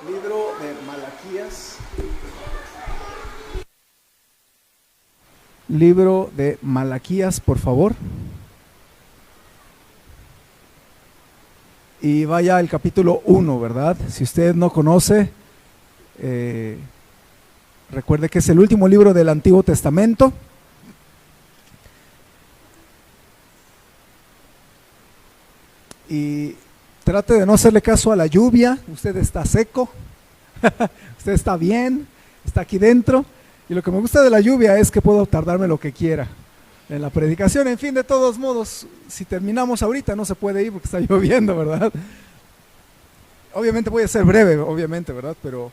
Libro de Malaquías. Libro de Malaquías, por favor. Y vaya al capítulo 1, ¿verdad? Si usted no conoce, recuerde que es el último libro del Antiguo Testamento. Y trate de no hacerle caso a la lluvia. Usted está seco, usted está bien, está aquí dentro. Y lo que me gusta de la lluvia es que puedo tardarme lo que quiera en la predicación. En fin, de todos modos, si terminamos ahorita no se puede ir porque está lloviendo, ¿verdad? Obviamente voy a ser breve, obviamente, ¿verdad? Pero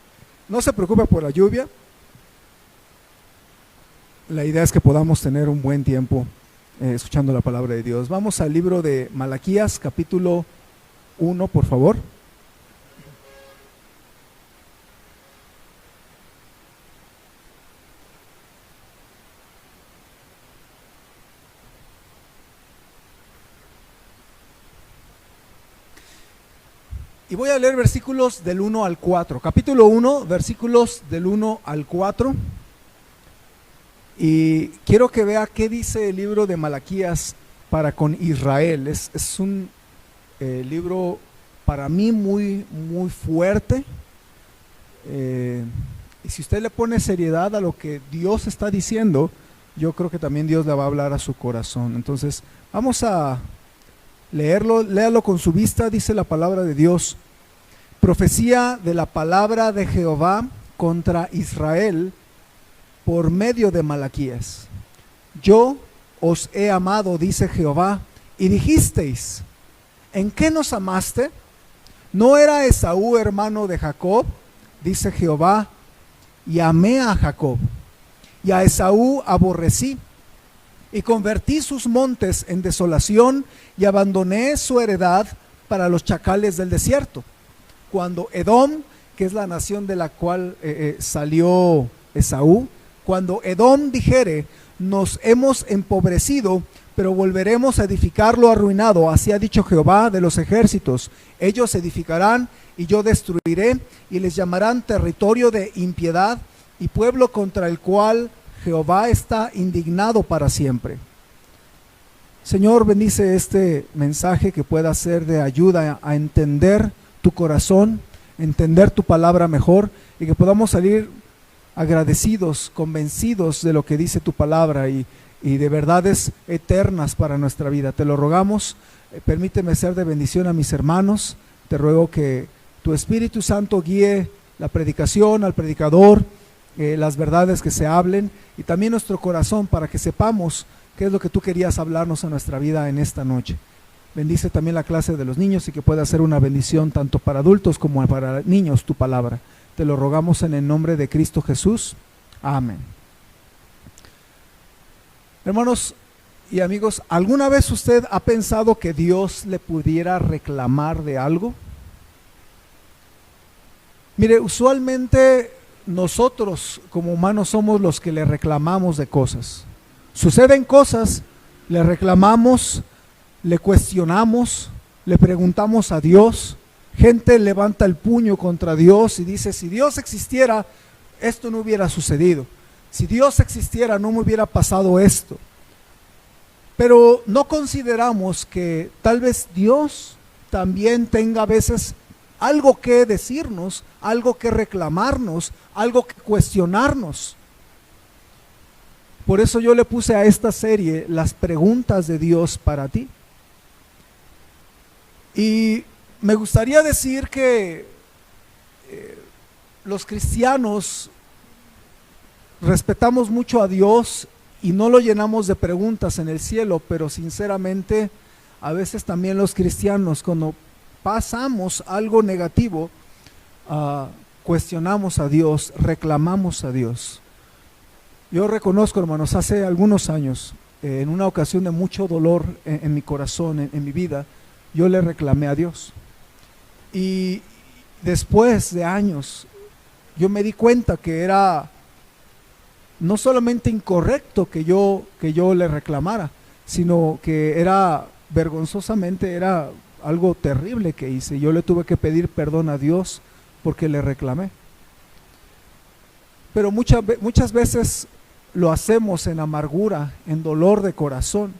no se preocupe por la lluvia. La idea es que podamos tener un buen tiempo escuchando la palabra de Dios. Vamos al libro de Malaquías, capítulo 1, por favor. Y voy a leer versículos del 1 al 4. Capítulo 1, versículos del 1 al 4. Y quiero que vea qué dice el libro de Malaquías para con Israel. Es un libro para mí muy fuerte. Y si usted le pone seriedad a lo que Dios está diciendo, yo creo que también Dios le va a hablar a su corazón. Entonces, vamos a leerlo, léalo con su vista. Dice la palabra de Dios: profecía de la palabra de Jehová contra Israel por medio de Malaquías. Yo os he amado, dice Jehová, y dijisteis: ¿en qué nos amaste? ¿No era Esaú hermano de Jacob? Dice Jehová, y amé a Jacob, y a Esaú aborrecí, y convertí sus montes en desolación, y abandoné su heredad para los chacales del desierto. Cuando Edom, que es la nación de la cual salió Esaú, cuando Edom dijere: nos hemos empobrecido, pero volveremos a edificar lo arruinado, así ha dicho Jehová de los ejércitos, ellos edificarán y yo destruiré, y les llamarán territorio de impiedad y pueblo contra el cual Jehová está indignado para siempre. Señor, bendice este mensaje, que pueda ser de ayuda a entender tu corazón, entender tu palabra mejor, y que podamos salir agradecidos, convencidos de lo que dice tu palabra y de verdades eternas para nuestra vida. Te lo rogamos. Permíteme ser de bendición a mis hermanos. Te ruego que tu Espíritu Santo guíe la predicación, al predicador, las verdades que se hablen, y también nuestro corazón, para que sepamos qué es lo que tú querías hablarnos a nuestra vida en esta noche. Bendice también la clase de los niños, y que pueda ser una bendición tanto para adultos como para niños tu palabra. Te lo rogamos en el nombre de Cristo Jesús. Amén. Hermanos y amigos, ¿alguna vez usted ha pensado que Dios le pudiera reclamar de algo? Mire, usualmente nosotros como humanos somos los que le reclamamos de cosas. Suceden cosas, le reclamamos, le cuestionamos, le preguntamos a Dios. Gente levanta el puño contra Dios y dice: si Dios existiera, esto no hubiera sucedido. Si Dios existiera, no me hubiera pasado esto. Pero no consideramos que tal vez Dios también tenga a veces algo que decirnos, algo que reclamarnos, algo que cuestionarnos. Por eso yo le puse a esta serie las preguntas de Dios para ti. Y me gustaría decir que los cristianos respetamos mucho a Dios y no lo llenamos de preguntas en el cielo, pero sinceramente a veces también los cristianos, cuando pasamos algo negativo, cuestionamos a Dios, reclamamos a Dios. Yo reconozco, hermanos, hace algunos años, en una ocasión de mucho dolor en mi corazón, en mi vida, yo le reclamé a Dios. Y después de años, yo me di cuenta que era no solamente incorrecto que yo le reclamara, sino que era vergonzosamente, era algo terrible que hice. Yo le tuve que pedir perdón a Dios porque le reclamé. Pero muchas veces lo hacemos en amargura, en dolor de corazón.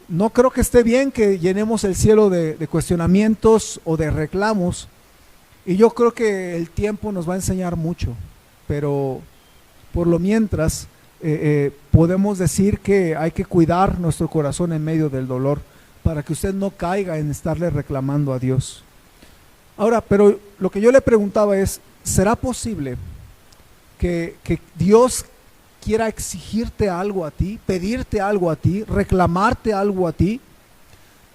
No creo que esté bien que llenemos el cielo de cuestionamientos o de reclamos, y yo creo que el tiempo nos va a enseñar mucho, pero por lo mientras podemos decir que hay que cuidar nuestro corazón en medio del dolor, para que usted no caiga en estarle reclamando a Dios. Ahora, pero lo que yo le preguntaba es, ¿será posible que Dios quiera exigirte algo a ti, pedirte algo a ti, reclamarte algo a ti?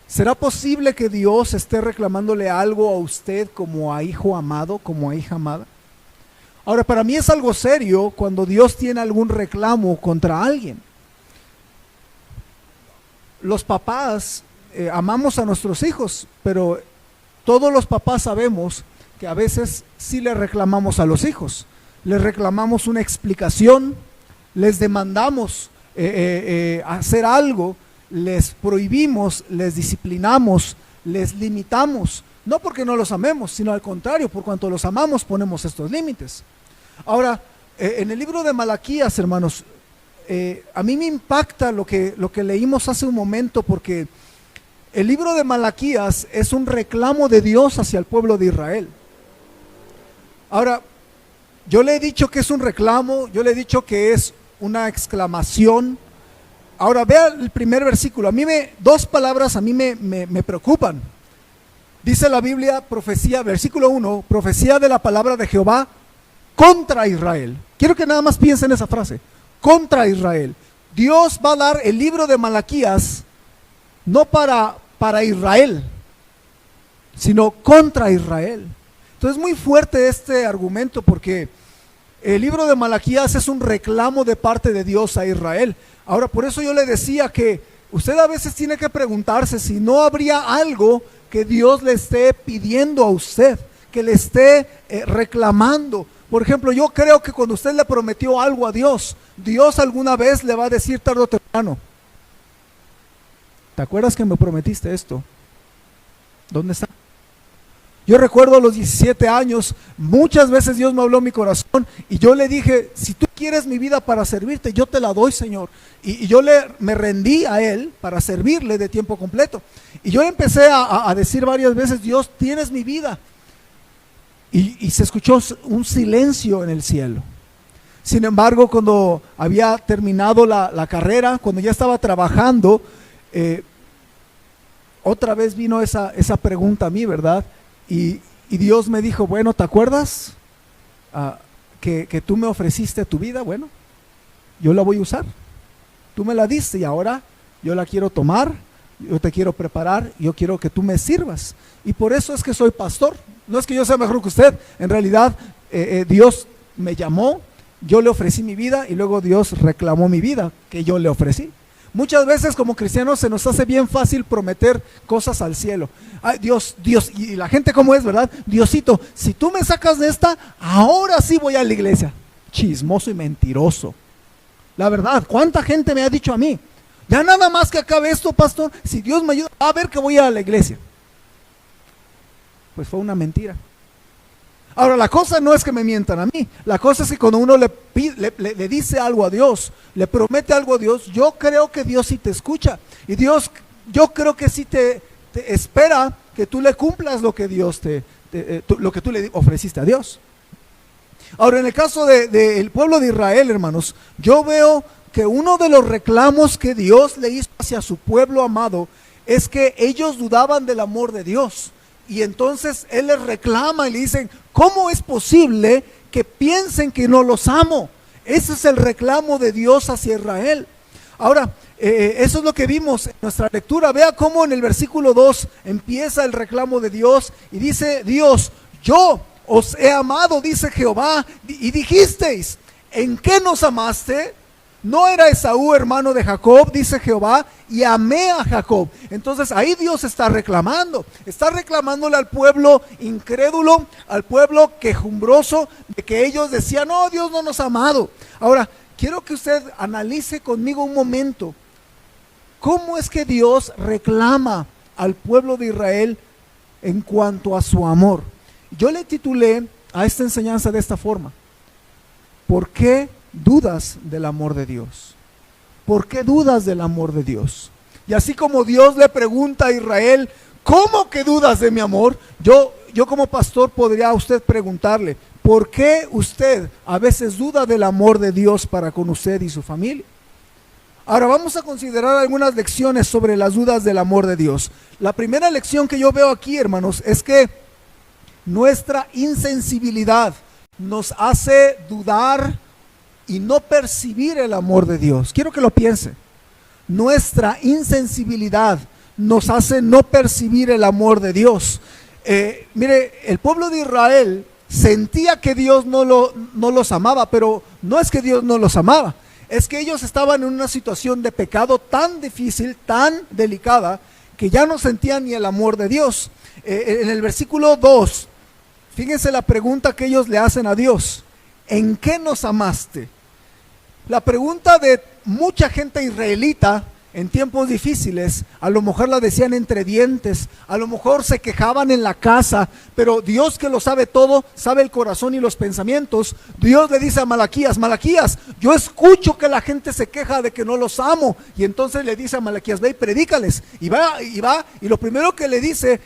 ¿Será posible que Dios esté reclamándole algo a usted como a hijo amado, como a hija amada? Ahora, para mí es algo serio cuando Dios tiene algún reclamo contra alguien. Los papás amamos a nuestros hijos, pero todos los papás sabemos que a veces sí le reclamamos a los hijos. Les reclamamos una explicación, les demandamos hacer algo, les prohibimos, les disciplinamos, les limitamos. No porque no los amemos, sino al contrario, por cuanto los amamos ponemos estos límites. Ahora, en el libro de Malaquías, hermanos, a mí me impacta lo que leímos hace un momento, porque el libro de Malaquías es un reclamo de Dios hacia el pueblo de Israel. Ahora, yo le he dicho que es un reclamo, yo le he dicho que es una exclamación. Ahora vea el primer versículo. Dos palabras a mí me preocupan. Dice la Biblia, profecía, versículo 1, profecía de la palabra de Jehová contra Israel. Quiero que nada más piensen en esa frase, contra Israel. Dios va a dar el libro de Malaquías no para Israel, sino contra Israel. Entonces es muy fuerte este argumento, porque el libro de Malaquías es un reclamo de parte de Dios a Israel. Ahora, por eso yo le decía que usted a veces tiene que preguntarse si no habría algo que Dios le esté pidiendo a usted, que le esté reclamando. Por ejemplo, yo creo que cuando usted le prometió algo a Dios, Dios alguna vez le va a decir tarde o temprano: ¿te acuerdas que me prometiste esto? ¿Dónde está? Yo recuerdo a los 17 años, muchas veces Dios me habló en mi corazón y yo le dije: si tú quieres mi vida para servirte, yo te la doy, Señor. Y yo me rendí a Él para servirle de tiempo completo. Y yo empecé a decir varias veces: Dios, tienes mi vida. Y se escuchó un silencio en el cielo. Sin embargo, cuando había terminado la carrera, cuando ya estaba trabajando, otra vez vino esa pregunta a mí, ¿verdad? Y Dios me dijo: bueno, ¿te acuerdas que tú me ofreciste tu vida? Bueno, yo la voy a usar. Tú me la diste y ahora yo la quiero tomar, yo te quiero preparar, yo quiero que tú me sirvas. Y por eso es que soy pastor. No es que yo sea mejor que usted, en realidad Dios me llamó, yo le ofrecí mi vida y luego Dios reclamó mi vida que yo le ofrecí. Muchas veces como cristianos se nos hace bien fácil prometer cosas al cielo. Ay, Dios, y la gente como es, ¿verdad? Diosito, si tú me sacas de esta, ahora sí voy a la iglesia. Chismoso y mentiroso. La verdad, ¿cuánta gente me ha dicho a mí: ya nada más que acabe esto, pastor, si Dios me ayuda, a ver que voy a la iglesia? Pues fue una mentira. Ahora, la cosa no es que me mientan a mí, la cosa es que cuando uno le dice algo a Dios, le promete algo a Dios, yo creo que Dios sí te escucha, y Dios, yo creo que sí te espera que tú le cumplas lo que Dios lo que tú le ofreciste a Dios. Ahora, en el caso del pueblo de Israel, hermanos, yo veo que uno de los reclamos que Dios le hizo hacia su pueblo amado es que ellos dudaban del amor de Dios. Y entonces Él les reclama y le dicen: ¿cómo es posible que piensen que no los amo? Ese es el reclamo de Dios hacia Israel. Ahora, eso es lo que vimos en nuestra lectura. Vea cómo en el versículo 2 empieza el reclamo de Dios y dice Dios: yo os he amado, dice Jehová, y dijisteis: ¿en qué nos amaste? No era Esaú hermano de Jacob, dice Jehová, y amé a Jacob. Entonces ahí Dios está reclamándole al pueblo incrédulo, al pueblo quejumbroso, de que ellos decían: no, Dios no nos ha amado. Ahora, quiero que usted analice conmigo un momento, ¿cómo es que Dios reclama al pueblo de Israel en cuanto a su amor? Yo le titulé a esta enseñanza de esta forma: ¿por qué dudas del amor de Dios? ¿Por qué dudas del amor de Dios? Y así como Dios le pregunta a Israel, ¿cómo que dudas de mi amor? Yo como pastor podría a usted preguntarle, ¿por qué usted a veces duda del amor de Dios para con usted y su familia? Ahora vamos a considerar algunas lecciones sobre las dudas del amor de Dios. La primera lección que yo veo aquí, hermanos, es que nuestra insensibilidad nos hace dudar y no percibir el amor de Dios. Quiero que lo piense. Nuestra insensibilidad nos hace no percibir el amor de Dios. Mire, el pueblo de Israel sentía que Dios no los amaba, pero no es que Dios no los amaba, es que ellos estaban en una situación de pecado tan difícil, tan delicada, que ya no sentían ni el amor de Dios. En el versículo 2, fíjense la pregunta que ellos le hacen a Dios: ¿en qué nos amaste? La pregunta de mucha gente israelita en tiempos difíciles, a lo mejor la decían entre dientes, a lo mejor se quejaban en la casa, pero Dios, que lo sabe todo, sabe el corazón y los pensamientos, Dios le dice a Malaquías: Malaquías, yo escucho que la gente se queja de que no los amo. Y entonces le dice a Malaquías: ve y predícales. Y va, y lo primero que le dice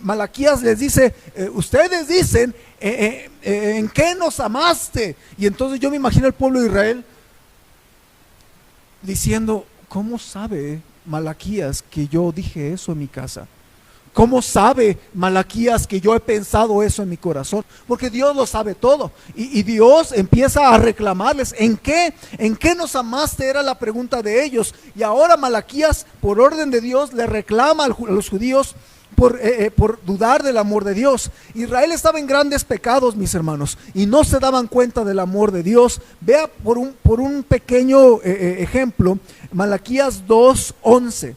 Malaquías, les dice: ustedes dicen, ¿en qué nos amaste? Y entonces yo me imagino al pueblo de Israel diciendo: ¿cómo sabe Malaquías que yo dije eso en mi casa? ¿Cómo sabe Malaquías que yo he pensado eso en mi corazón? Porque Dios lo sabe todo. Y Dios empieza a reclamarles: ¿en qué nos amaste? Era la pregunta de ellos. Y ahora Malaquías, por orden de Dios, le reclama a los judíos por dudar del amor de Dios. Israel estaba en grandes pecados, mis hermanos, y no se daban cuenta del amor de Dios. Vea por un pequeño ejemplo, Malaquías 2:11.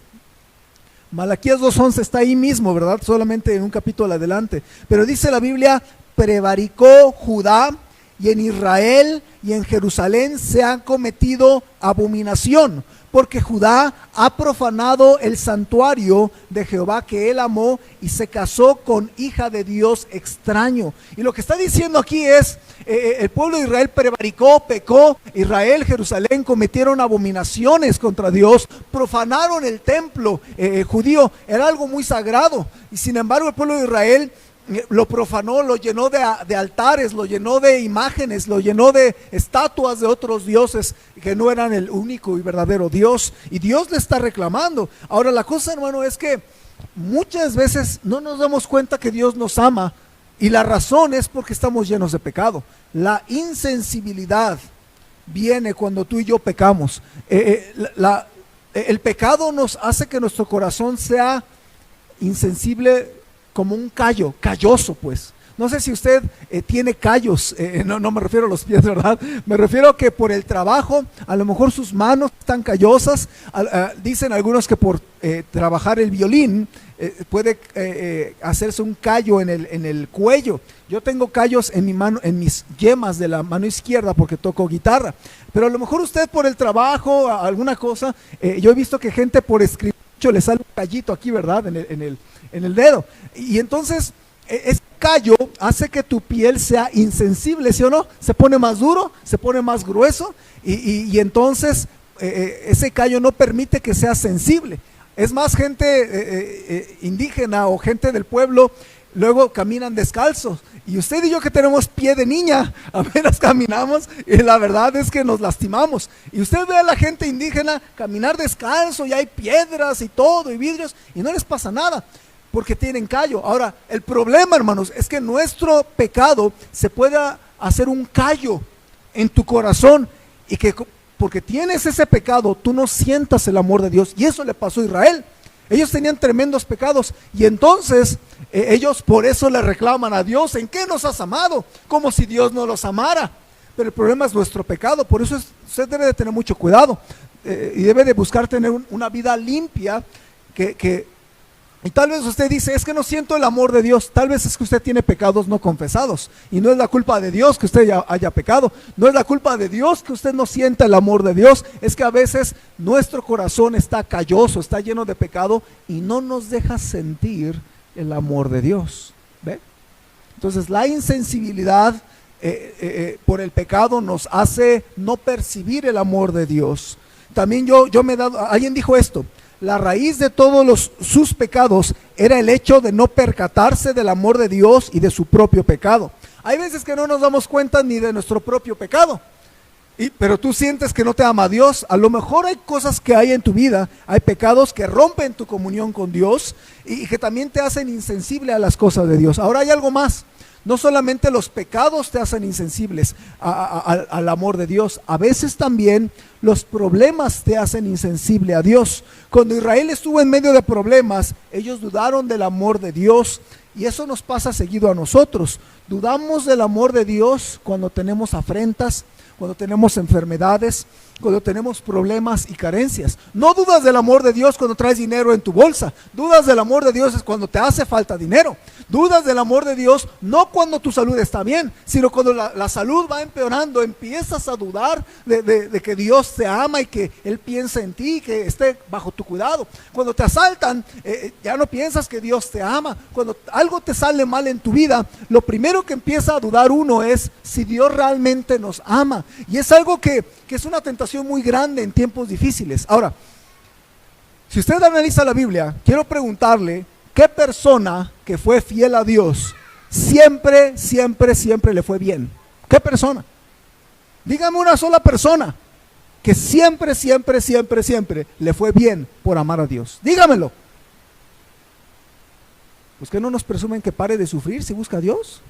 Malaquías 2:11 está ahí mismo, ¿verdad? Solamente en un capítulo adelante. Pero dice la Biblia: prevaricó Judá, y en Israel y en Jerusalén se ha cometido abominación, porque Judá ha profanado el santuario de Jehová que él amó, y se casó con hija de Dios extraño. Y lo que está diciendo aquí es, el pueblo de Israel prevaricó, pecó. Israel, Jerusalén cometieron abominaciones contra Dios, profanaron el templo judío, era algo muy sagrado. Y sin embargo el pueblo de Israel lo profanó, lo llenó de altares, lo llenó de imágenes, lo llenó de estatuas de otros dioses que no eran el único y verdadero Dios. Y Dios le está reclamando. Ahora la cosa, hermano, es que muchas veces no nos damos cuenta que Dios nos ama, y la razón es porque estamos llenos de pecado. La insensibilidad viene cuando tú y yo pecamos. El pecado nos hace que nuestro corazón sea insensible, como un calloso, pues. No sé si usted tiene callos, no me refiero a los pies, ¿verdad? Me refiero a que por el trabajo, a lo mejor sus manos están callosas. Dicen algunos que por trabajar el violín puede hacerse un callo en el cuello. Yo tengo callos en mi mano, en mis yemas de la mano izquierda, porque toco guitarra. Pero a lo mejor usted por el trabajo, alguna cosa, yo he visto que gente por escribir le sale un callito aquí, ¿verdad? En el dedo. Y entonces ese callo hace que tu piel sea insensible, ¿sí o no? Se pone más duro, se pone más grueso, y entonces ese callo no permite que sea sensible. Es más, gente indígena o gente del pueblo luego caminan descalzos, y usted y yo, que tenemos pie de niña, apenas caminamos y la verdad es que nos lastimamos. Y usted ve a la gente indígena caminar descalzo, y hay piedras y todo y vidrios, y no les pasa nada porque tienen callo. Ahora, el problema, hermanos, es que nuestro pecado se pueda hacer un callo en tu corazón, y que porque tienes ese pecado tú no sientas el amor de Dios. Y eso le pasó a Israel. Ellos tenían tremendos pecados, y entonces ellos por eso le reclaman a Dios: ¿en qué nos has amado? Como si Dios no los amara. Pero el problema es nuestro pecado. Por eso usted debe de tener mucho cuidado, y debe de buscar tener una vida limpia, y tal vez usted dice: es que no siento el amor de Dios. Tal vez es que usted tiene pecados no confesados, y no es la culpa de Dios que usted haya pecado. No es la culpa de Dios que usted no sienta el amor de Dios. Es que a veces nuestro corazón está calloso, está lleno de pecado, y no nos deja sentir el amor de Dios. ¿Ve? Entonces la insensibilidad por el pecado nos hace no percibir el amor de Dios. También yo me he dado, alguien dijo esto: la raíz de todos sus pecados era el hecho de no percatarse del amor de Dios y de su propio pecado. Hay veces que no nos damos cuenta ni de nuestro propio pecado, pero tú sientes que no te ama Dios. A lo mejor hay cosas que hay en tu vida, hay pecados que rompen tu comunión con Dios y que también te hacen insensible a las cosas de Dios. Ahora hay algo más. No solamente los pecados te hacen insensibles al amor de Dios, a veces también los problemas te hacen insensible a Dios. Cuando Israel estuvo en medio de problemas, ellos dudaron del amor de Dios, y eso nos pasa seguido a nosotros. Dudamos del amor de Dios cuando tenemos afrentas, cuando tenemos enfermedades, cuando tenemos problemas y carencias. No dudas del amor de Dios cuando traes dinero en tu bolsa. Dudas del amor de Dios es cuando te hace falta dinero. Dudas del amor de Dios no cuando tu salud está bien, sino cuando la salud va empeorando. Empiezas a dudar de que Dios te ama y que Él piensa en ti, que esté bajo tu cuidado. Cuando te asaltan, ya no piensas que Dios te ama. Cuando algo te sale mal en tu vida, lo primero que empieza a dudar uno es si Dios realmente nos ama. Y es algo que es una tentación muy grande en tiempos difíciles. Ahora, si usted analiza la Biblia, quiero preguntarle: ¿qué persona que fue fiel a Dios siempre le fue bien? ¿Qué persona? Dígame una sola persona que siempre le fue bien por amar a Dios. Dígamelo. Pues que no nos presumen que pare de sufrir si busca a Dios.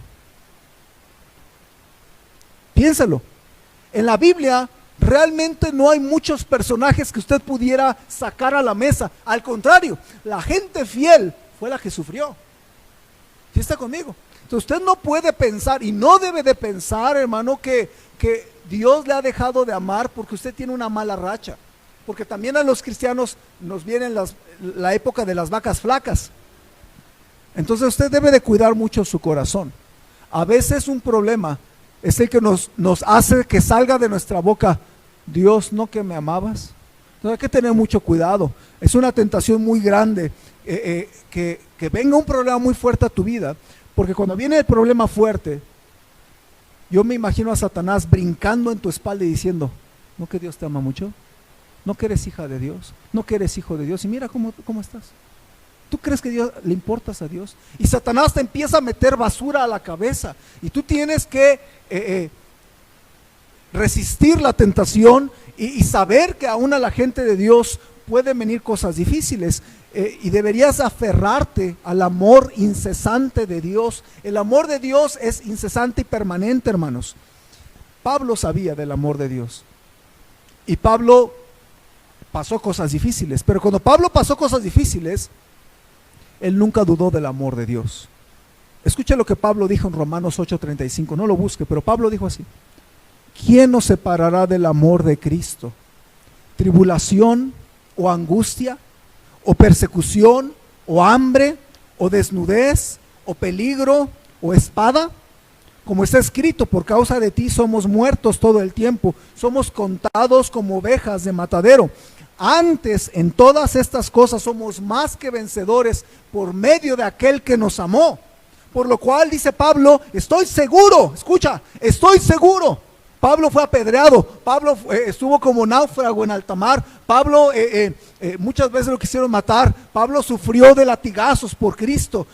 Piénsalo. En la Biblia realmente no hay muchos personajes que usted pudiera sacar a la mesa. Al contrario, la gente fiel fue la que sufrió. ¿Sí está conmigo? Entonces usted no puede pensar, y no debe de pensar, hermano, que Dios le ha dejado de amar porque usted tiene una mala racha. Porque también a los cristianos nos viene la época de las vacas flacas. Entonces usted debe de cuidar mucho su corazón. A veces un problema es el que nos hace que salga de nuestra boca: Dios, ¿no que me amabas? Entonces hay que tener mucho cuidado. Es una tentación muy grande que venga un problema muy fuerte a tu vida, porque cuando viene el problema fuerte, yo me imagino a Satanás brincando en tu espalda y diciendo: ¿no que Dios te ama mucho? ¿No que eres hija de Dios? ¿No que eres hijo de Dios? Y mira cómo estás. ¿Tú crees que le importas a Dios? Y Satanás te empieza a meter basura a la cabeza, y tú tienes que resistir la tentación y saber que aún a la gente de Dios pueden venir cosas difíciles, y deberías aferrarte al amor incesante de Dios. El amor de Dios es incesante y permanente, hermanos. Pablo sabía del amor de Dios, y Pablo pasó cosas difíciles, pero cuando Pablo pasó cosas difíciles, él nunca dudó del amor de Dios. Escuche lo que Pablo dijo en Romanos 8:35, no lo busque, pero Pablo dijo así: ¿quién nos separará del amor de Cristo? ¿Tribulación o angustia, o persecución, o hambre, o desnudez, o peligro, o espada? Como está escrito: por causa de ti somos muertos todo el tiempo, somos contados como ovejas de matadero. Antes, en todas estas cosas somos más que vencedores por medio de aquel que nos amó. Por lo cual, dice Pablo, estoy seguro, escucha, estoy seguro. Pablo fue apedreado, Pablo estuvo como náufrago en alta mar, Pablo muchas veces lo quisieron matar, Pablo sufrió de latigazos por Cristo,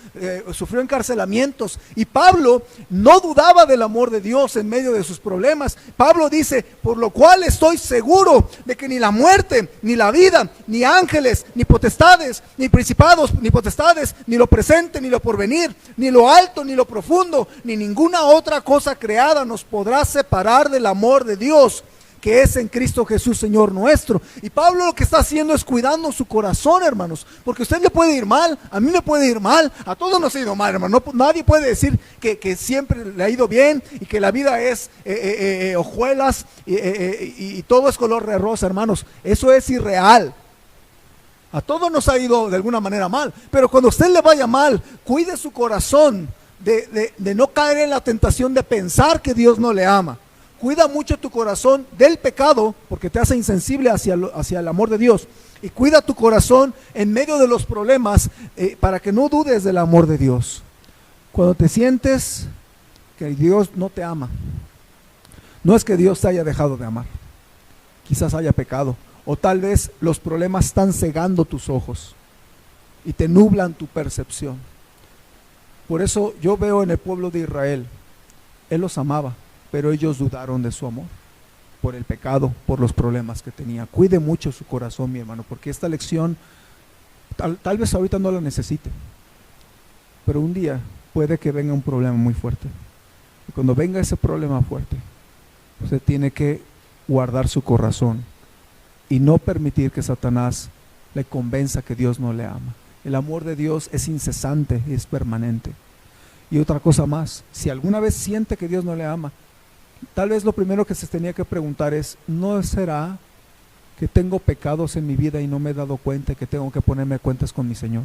sufrió encarcelamientos, y Pablo no dudaba del amor de Dios en medio de sus problemas. Pablo dice: por lo cual estoy seguro de que ni la muerte, ni la vida, ni ángeles, ni potestades, ni principados, ni potestades, ni lo presente, ni lo porvenir, ni lo alto, ni lo profundo, ni ninguna otra cosa creada nos podrá separar del amor de Dios que es en Cristo Jesús, Señor nuestro. Y Pablo lo que está haciendo es cuidando su corazón, hermanos, porque a usted le puede ir mal, a mí me puede ir mal, a todos nos ha ido mal, hermano. Nadie puede decir que siempre le ha ido bien y que la vida es hojuelas y todo es color de rosa, hermanos. Eso es irreal. A todos nos ha ido de alguna manera mal, pero cuando a usted le vaya mal, cuide su corazón de no caer en la tentación de pensar que Dios no le ama. Cuida mucho tu corazón del pecado, porque te hace insensible hacia el amor de Dios. Y cuida tu corazón en medio de los problemas, para que no dudes del amor de Dios. Cuando te sientes que Dios no te ama, no es que Dios te haya dejado de amar, quizás haya pecado, o tal vez los problemas están cegando tus ojos y te nublan tu percepción. Por eso yo veo en el pueblo de Israel, Él los amaba, pero ellos dudaron de su amor, por el pecado, por los problemas que tenía. Cuide mucho su corazón, mi hermano, porque esta lección tal vez ahorita no la necesite, pero un día puede que venga un problema muy fuerte. Y cuando venga ese problema fuerte, usted tiene que guardar su corazón y no permitir que Satanás le convenza que Dios no le ama. El amor de Dios es incesante y es permanente. Y otra cosa más, si alguna vez siente que Dios no le ama, tal vez lo primero que se tenía que preguntar es, ¿no será que tengo pecados en mi vida y no me he dado cuenta y que tengo que ponerme a cuentas con mi Señor?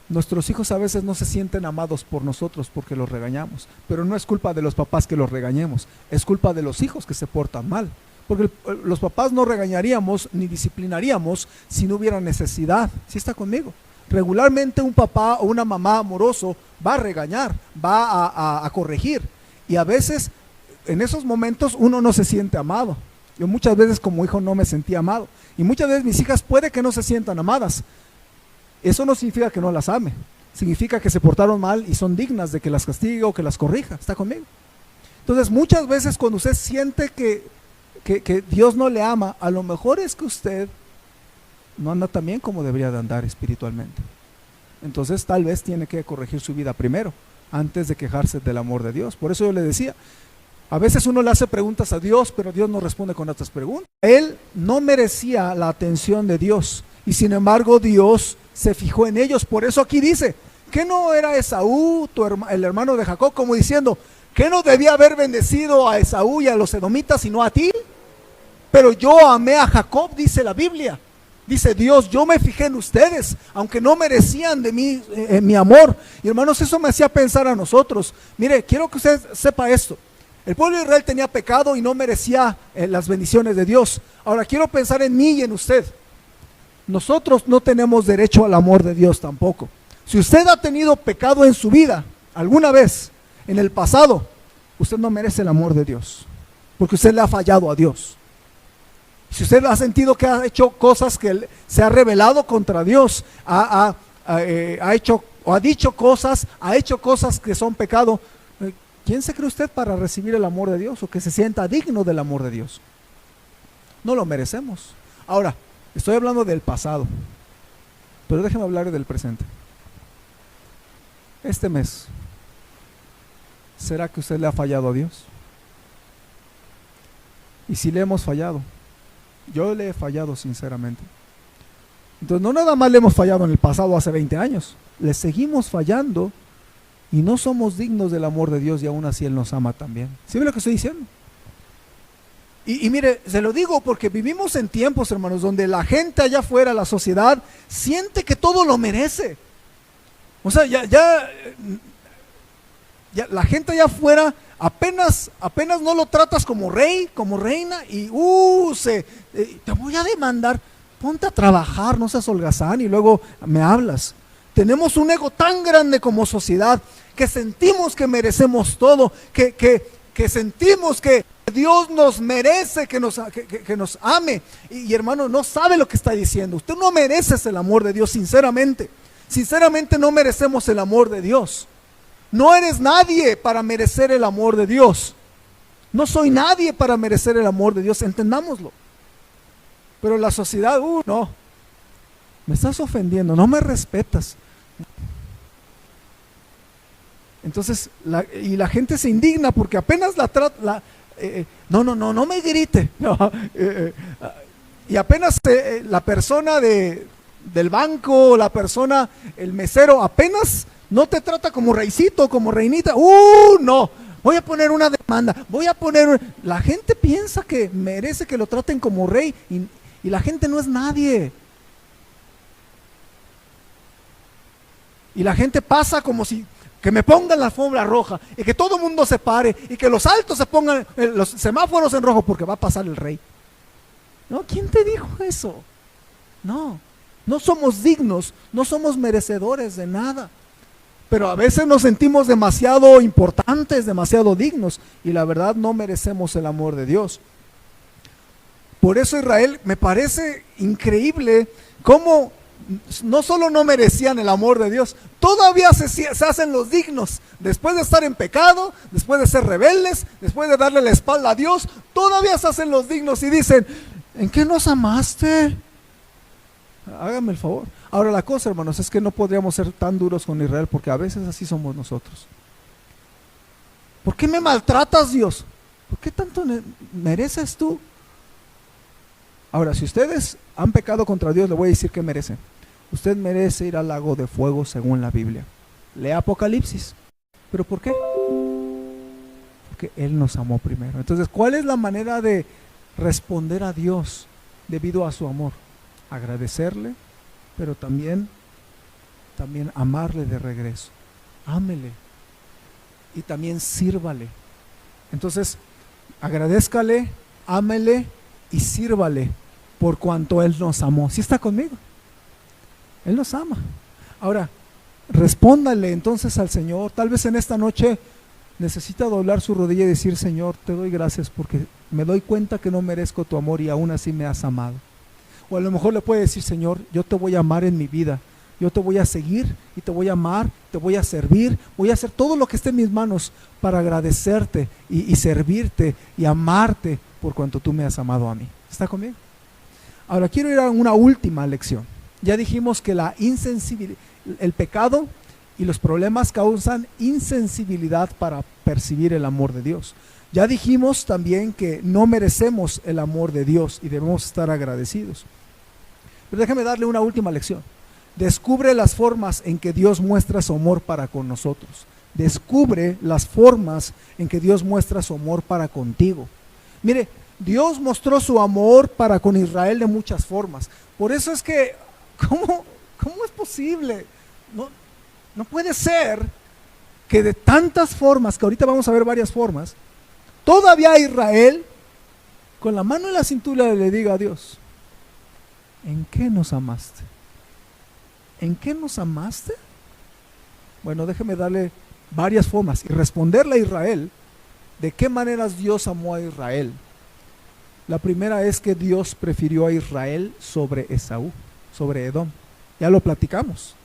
Nuestros hijos a veces no se sienten amados por nosotros porque los regañamos, pero no es culpa de los papás que los regañemos, es culpa de los hijos que se portan mal, porque los papás no regañaríamos ni disciplinaríamos si no hubiera necesidad. ¿Sí está conmigo? Regularmente un papá o una mamá amoroso va a regañar, va a corregir, y a veces en esos momentos uno no se siente amado. Yo muchas veces como hijo no me sentí amado, y muchas veces mis hijas puede que no se sientan amadas. Eso no significa que no las ame, significa que se portaron mal y son dignas de que las castigue o que las corrija. ¿Está conmigo? Entonces muchas veces cuando usted siente que Dios no le ama, a lo mejor es que usted no anda tan bien como debería de andar espiritualmente. Entonces tal vez tiene que corregir su vida primero, antes de quejarse del amor de Dios. Por eso yo le decía, a veces uno le hace preguntas a Dios, pero Dios no responde con otras preguntas. Él no merecía la atención de Dios, y sin embargo Dios se fijó en ellos. Por eso aquí dice, ¿que no era Esaú, el hermano de Jacob? Como diciendo, ¿que no debía haber bendecido a Esaú y a los edomitas y no a ti? Pero yo amé a Jacob, dice la Biblia. Dice Dios, yo me fijé en ustedes, aunque no merecían de mí mi amor. Y hermanos, eso me hacía pensar a nosotros. Mire, quiero que usted sepa esto. El pueblo de Israel tenía pecado y no merecía las bendiciones de Dios. Ahora quiero pensar en mí y en usted. Nosotros no tenemos derecho al amor de Dios tampoco. Si usted ha tenido pecado en su vida alguna vez, en el pasado, usted no merece el amor de Dios, porque usted le ha fallado a Dios. Si usted ha sentido que ha hecho cosas que se ha rebelado contra Dios, ha hecho o ha dicho cosas, ha hecho cosas que son pecado, ¿quién se cree usted para recibir el amor de Dios o que se sienta digno del amor de Dios? No lo merecemos. Ahora, estoy hablando del pasado, pero déjeme hablar del presente. Este mes, ¿será que usted le ha fallado a Dios? Y si le hemos fallado, yo le he fallado sinceramente. Entonces no nada más le hemos fallado en el pasado hace 20 años, le seguimos fallando y no somos dignos del amor de Dios, y aún así Él nos ama también. ¿Sí ve lo que estoy diciendo? Y mire, se lo digo porque vivimos en tiempos, hermanos, donde la gente allá afuera, la sociedad, siente que todo lo merece. O sea, ya la gente allá afuera apenas no lo tratas como rey, como reina, y te voy a demandar, ponte a trabajar, no seas holgazán y luego me hablas. Tenemos un ego tan grande como sociedad que sentimos que merecemos todo, que sentimos que Dios nos merece que nos ame. Y hermano, no sabe lo que está diciendo. Usted no merece el amor de Dios, sinceramente. Sinceramente no merecemos el amor de Dios. No eres nadie para merecer el amor de Dios. No soy nadie para merecer el amor de Dios, entendámoslo. Pero la sociedad, no, me estás ofendiendo, no me respetas. Entonces, la gente se indigna porque apenas la trata, no me grite. No, y apenas la persona del banco, la persona, el mesero, apenas no te trata como reycito, como reinita. No, voy a poner una demanda, la gente piensa que merece que lo traten como rey, y la gente no es nadie. Y la gente pasa como si que me pongan la alfombra roja y que todo el mundo se pare y que los altos se pongan los semáforos en rojo porque va a pasar el rey. No, ¿quién te dijo eso? No, No somos dignos, no somos merecedores de nada. Pero a veces nos sentimos demasiado importantes, demasiado dignos, y la verdad no merecemos el amor de Dios. Por eso Israel me parece increíble cómo no solo no merecían el amor de Dios, todavía se hacen los dignos. Después de estar en pecado, después de ser rebeldes, después de darle la espalda a Dios, todavía se hacen los dignos y dicen, ¿en qué nos amaste? Hágame el favor. Ahora la cosa, hermanos, es que no podríamos ser tan duros con Israel, porque a veces así somos nosotros. ¿Por qué me maltratas, Dios? ¿Por qué tanto mereces tú? Ahora, si ustedes han pecado contra Dios, le voy a decir que merecen. Usted merece ir al lago de fuego según la Biblia. Lea Apocalipsis. ¿Pero por qué? Porque Él nos amó primero. Entonces, ¿cuál es la manera de responder a Dios debido a su amor? Agradecerle, pero también amarle de regreso. Ámele y también sírvale. Entonces, agradézcale, ámele y sírvale por cuanto Él nos amó. ¿Sí está conmigo? Él nos ama. Ahora, respóndale entonces al Señor. Tal vez en esta noche necesita doblar su rodilla y decir, Señor, te doy gracias porque me doy cuenta que no merezco tu amor y aún así me has amado. O a lo mejor le puede decir, Señor, yo te voy a amar en mi vida, yo te voy a seguir y te voy a amar, te voy a servir, voy a hacer todo lo que esté en mis manos para agradecerte y servirte y amarte por cuanto tú me has amado a mí. ¿Está conmigo? Ahora quiero ir a una última lección. Ya dijimos que el pecado y los problemas causan insensibilidad para percibir el amor de Dios. Ya dijimos también que no merecemos el amor de Dios y debemos estar agradecidos. Pero déjame darle una última lección. Descubre las formas en que Dios muestra su amor para con nosotros. Descubre las formas en que Dios muestra su amor para contigo. Mire, Dios mostró su amor para con Israel de muchas formas. Por eso es que, ¿cómo es posible? No puede ser que de tantas formas, que ahorita vamos a ver varias formas, todavía Israel, con la mano en la cintura, le diga a Dios, ¿en qué nos amaste? ¿En qué nos amaste? Bueno, déjeme darle varias formas y responderle a Israel de qué maneras Dios amó a Israel. La primera es que Dios prefirió a Israel sobre Esaú, sobre Edom. Ya lo platicamos.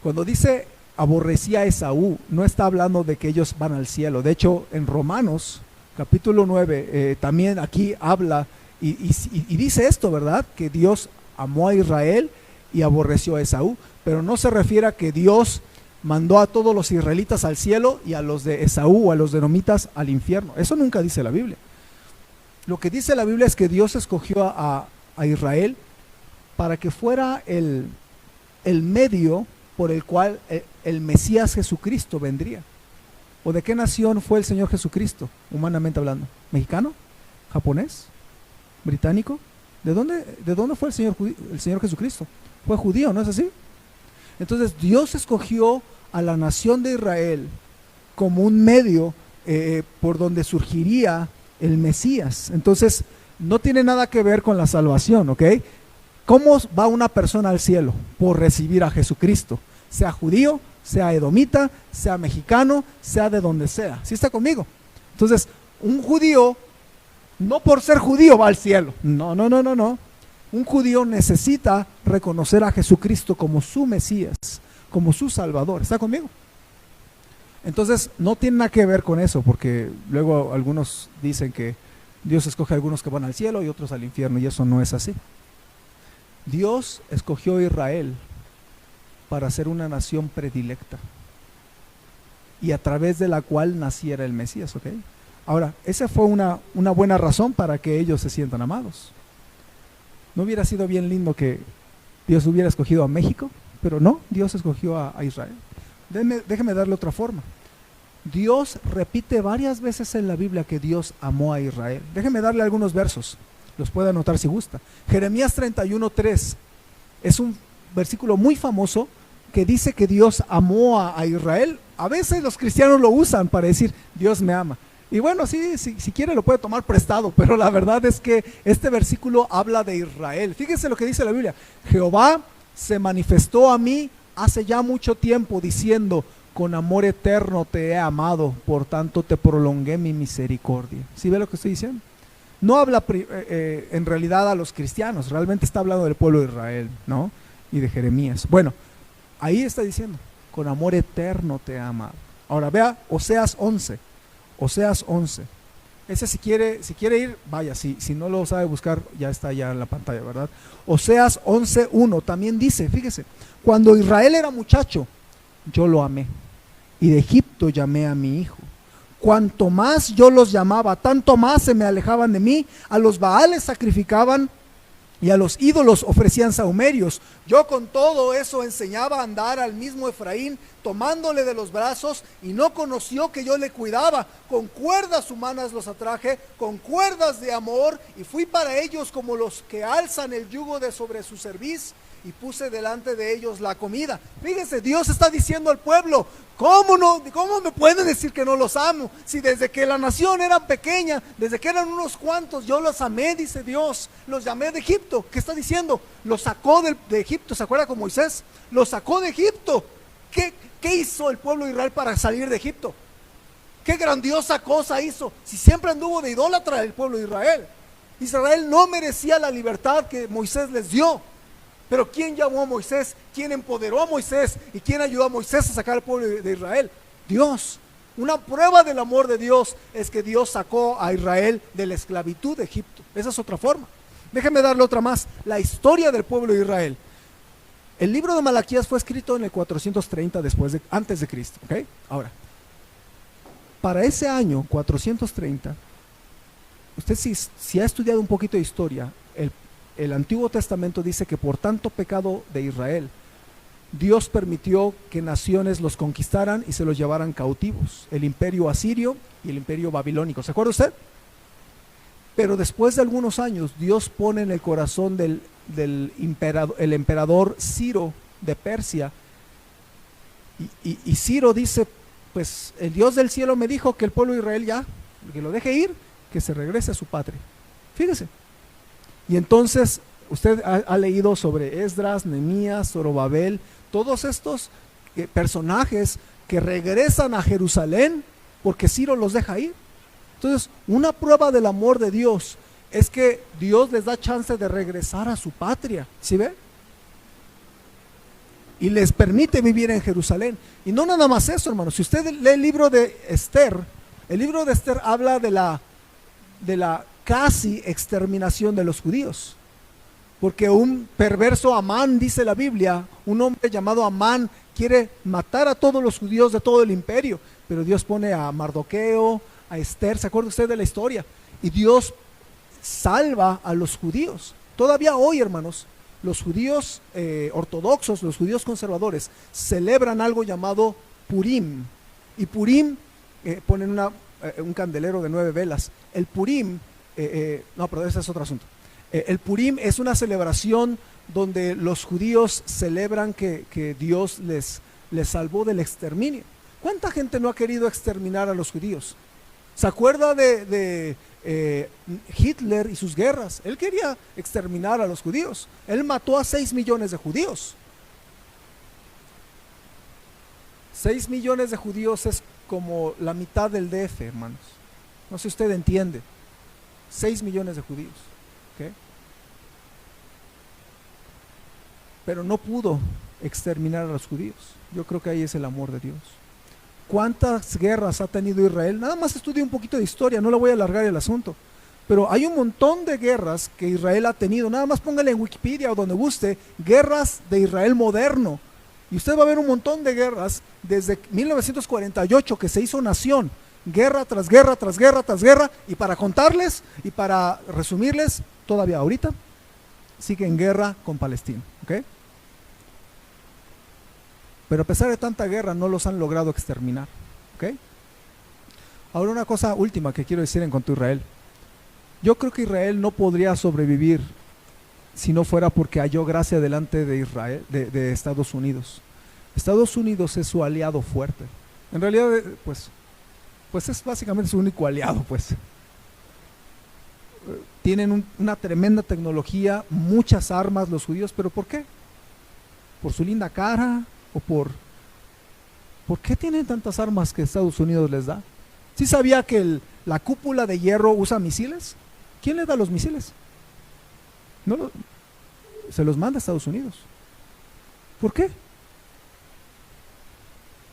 Cuando dice aborrecía a Esaú, no está hablando de que ellos van al cielo. De hecho, en Romanos, capítulo 9, también aquí habla y dice esto, ¿verdad? Que Dios amó a Israel y aborreció a Esaú, pero no se refiere a que Dios mandó a todos los israelitas al cielo y a los de Esaú o a los edomitas al infierno. Eso nunca dice la Biblia. Lo que dice la Biblia es que Dios escogió a Israel para que fuera el medio por el cual el Mesías Jesucristo vendría. ¿O de qué nación fue el Señor Jesucristo, humanamente hablando? ¿Mexicano? ¿Japonés? ¿Británico? ¿De dónde fue el Señor Jesucristo? Fue judío, ¿no es así? Entonces Dios escogió a la nación de Israel como un medio por donde surgiría el Mesías. Entonces no tiene nada que ver con la salvación, ¿ok? ¿Cómo va una persona al cielo? Por recibir a Jesucristo, sea judío, sea edomita, sea mexicano, sea de donde sea. ¿Sí está conmigo? Entonces, un judío, no por ser judío va al cielo. No. Un judío necesita reconocer a Jesucristo como su Mesías, como su Salvador. ¿Está conmigo? Entonces, no tiene nada que ver con eso, porque luego algunos dicen que Dios escoge a algunos que van al cielo y otros al infierno, y eso no es así. Dios escogió a Israel para ser una nación predilecta y a través de la cual naciera el Mesías, ¿ok? Ahora, esa fue una buena razón para que ellos se sientan amados. ¿No hubiera sido bien lindo que Dios hubiera escogido a México? Pero no, Dios escogió a Israel. Déjeme darle otra forma. Dios repite varias veces en la Biblia que Dios amó a Israel. Déjeme darle algunos versos. Los puede anotar si gusta. Jeremías 31:3 es un versículo muy famoso que dice que Dios amó a Israel. A veces los cristianos lo usan para decir, Dios me ama. Y bueno, sí, si quiere lo puede tomar prestado, pero la verdad es que este versículo habla de Israel. Fíjense lo que dice la Biblia. Jehová se manifestó a mí hace ya mucho tiempo diciendo, con amor eterno te he amado, por tanto te prolongué mi misericordia. ¿Sí ve lo que estoy diciendo? No habla en realidad a los cristianos, realmente está hablando del pueblo de Israel, ¿no? Y de Jeremías. Bueno, ahí está diciendo, con amor eterno te he amado. Ahora vea Oseas 11. Oseas 11. Ese si quiere ir, vaya, si no lo sabe buscar, ya está ya en la pantalla, ¿verdad? Oseas 11:1 también dice, fíjese, cuando Israel era muchacho, yo lo amé, y de Egipto llamé a mi hijo. Cuanto más yo los llamaba, tanto más se me alejaban de mí. A los Baales sacrificaban y a los ídolos ofrecían sahumerios. Yo con todo eso enseñaba a andar al mismo Efraín, tomándole de los brazos, y no conoció que yo le cuidaba. Con cuerdas humanas los atraje, con cuerdas de amor, y fui para ellos como los que alzan el yugo de sobre su cerviz, y puse delante de ellos la comida. Fíjense, Dios está diciendo al pueblo, ¿cómo me pueden decir que no los amo? Si desde que la nación era pequeña, desde que eran unos cuantos, yo los amé, dice Dios. Los llamé de Egipto. ¿Qué está diciendo? Los sacó de Egipto. ¿Se acuerda con Moisés? Los sacó de Egipto. ¿Qué hizo el pueblo de Israel para salir de Egipto? ¿Qué grandiosa cosa hizo? Si siempre anduvo de idólatra el pueblo de Israel. Israel no merecía la libertad que Moisés les dio. Pero ¿quién llamó a Moisés? ¿Quién empoderó a Moisés? ¿Y quién ayudó a Moisés a sacar al pueblo de Israel? Dios. Una prueba del amor de Dios es que Dios sacó a Israel de la esclavitud de Egipto. Esa es otra forma. Déjeme darle otra más. La historia del pueblo de Israel. El libro de Malaquías fue escrito en el 430 antes de Cristo. ¿Okay? Ahora, para ese año 430, usted si ha estudiado un poquito de historia, el Antiguo Testamento dice que por tanto pecado de Israel, Dios permitió que naciones los conquistaran y se los llevaran cautivos, el imperio asirio y el imperio babilónico. ¿Se acuerda usted? Pero después de algunos años, Dios pone en el corazón el emperador Ciro de Persia, y Ciro dice, pues el Dios del cielo me dijo que el pueblo de Israel ya, que lo deje ir, que se regrese a su patria. Fíjese. Y entonces usted ha leído sobre Esdras, Nehemías, Zorobabel, todos estos personajes que regresan a Jerusalén porque Ciro los deja ir. Entonces, una prueba del amor de Dios es que Dios les da chance de regresar a su patria, ¿sí ve? Y les permite vivir en Jerusalén. Y no nada más eso, hermano. Si usted lee el libro de Esther habla de la casi exterminación de los judíos, porque un perverso Amán, dice la Biblia, un hombre llamado Amán quiere matar a todos los judíos de todo el imperio, pero Dios pone a Mardoqueo, a Esther. ¿Se acuerda usted de la historia? Y Dios salva a los judíos. Todavía hoy, hermanos, los judíos ortodoxos, los judíos conservadores, celebran algo llamado Purim. Y Purim, ponen un candelero de 9 velas. El Purim, no, pero ese es otro asunto. El Purim es una celebración donde los judíos celebran que Dios les salvó del exterminio. ¿Cuánta gente no ha querido exterminar a los judíos? ¿Se acuerda de Hitler y sus guerras? Él quería exterminar a los judíos. Él mató a 6 millones de judíos. 6 millones de judíos es como la mitad del DF, hermanos. No sé si usted entiende. 6 millones de judíos. ¿Okay? Pero no pudo exterminar a los judíos. Yo creo que ahí es el amor de Dios. ¿Cuántas guerras ha tenido Israel? Nada más estudié un poquito de historia, no le voy a alargar el asunto. Pero hay un montón de guerras que Israel ha tenido. Nada más póngale en Wikipedia o donde guste, guerras de Israel moderno. Y usted va a ver un montón de guerras desde 1948 que se hizo nación. Guerra tras guerra, tras guerra, tras guerra. Y para contarles y para resumirles, todavía ahorita sigue en guerra con Palestina. ¿Okay? Pero a pesar de tanta guerra no los han logrado exterminar. ¿Okay? Ahora una cosa última que quiero decir en cuanto a Israel. Yo creo que Israel no podría sobrevivir si no fuera porque halló gracia delante de Israel, de Estados Unidos. Estados Unidos es su aliado fuerte. En realidad, pues, pues es básicamente su único aliado, pues. Tienen una tremenda tecnología, muchas armas los judíos, pero ¿por qué? ¿Por su linda cara? ¿O por qué tienen tantas armas que Estados Unidos les da? ¿Sí sabía que la cúpula de hierro usa misiles? ¿Quién les da los misiles? No, se los manda Estados Unidos. ¿Por qué?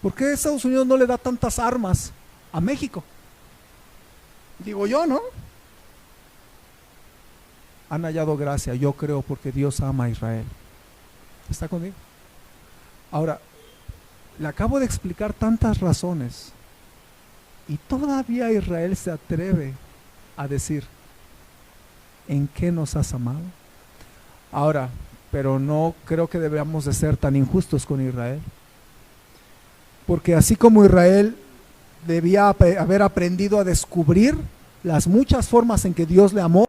¿Por qué Estados Unidos no le da tantas armas a México? Digo yo, ¿no? Han hallado gracia, yo creo, porque Dios ama a Israel. ¿Está conmigo? Ahora, le acabo de explicar tantas razones y todavía Israel se atreve a decir, ¿en qué nos has amado? Ahora, pero no creo que debamos de ser tan injustos con Israel, porque así como Israel debía haber aprendido a descubrir las muchas formas en que Dios le amó,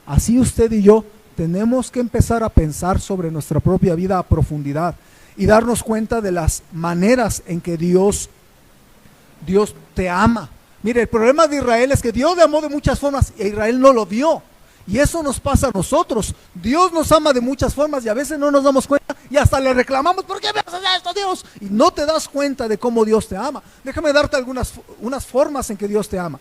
así usted y yo tenemos que empezar a pensar sobre nuestra propia vida a profundidad y darnos cuenta de las maneras en que Dios te ama. Mire, el problema de Israel es que Dios le amó de muchas formas y Israel no lo vio. Y eso nos pasa a nosotros. Dios nos ama de muchas formas y a veces no nos damos cuenta y hasta le reclamamos, ¿por qué me haces esto, Dios? Y no te das cuenta de cómo Dios te ama. Déjame darte unas formas en que Dios te ama.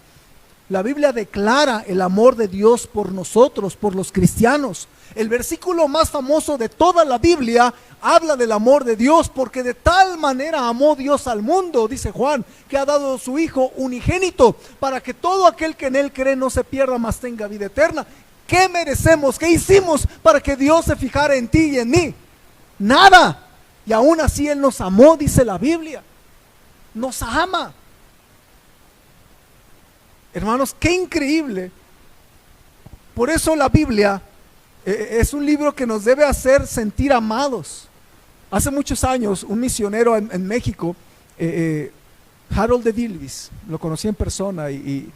La Biblia declara el amor de Dios por nosotros, por los cristianos. El versículo más famoso de toda la Biblia habla del amor de Dios, porque de tal manera amó Dios al mundo, dice Juan, que ha dado a su Hijo unigénito, para que todo aquel que en Él cree no se pierda, mas tenga vida eterna. ¿Qué merecemos? ¿Qué hicimos para que Dios se fijara en ti y en mí? Nada. Y aún así Él nos amó, dice la Biblia. Nos ama. Hermanos, qué increíble. Por eso la Biblia es un libro que nos debe hacer sentir amados. Hace muchos años, un misionero en México, Harold de Vilvis, lo conocí en persona y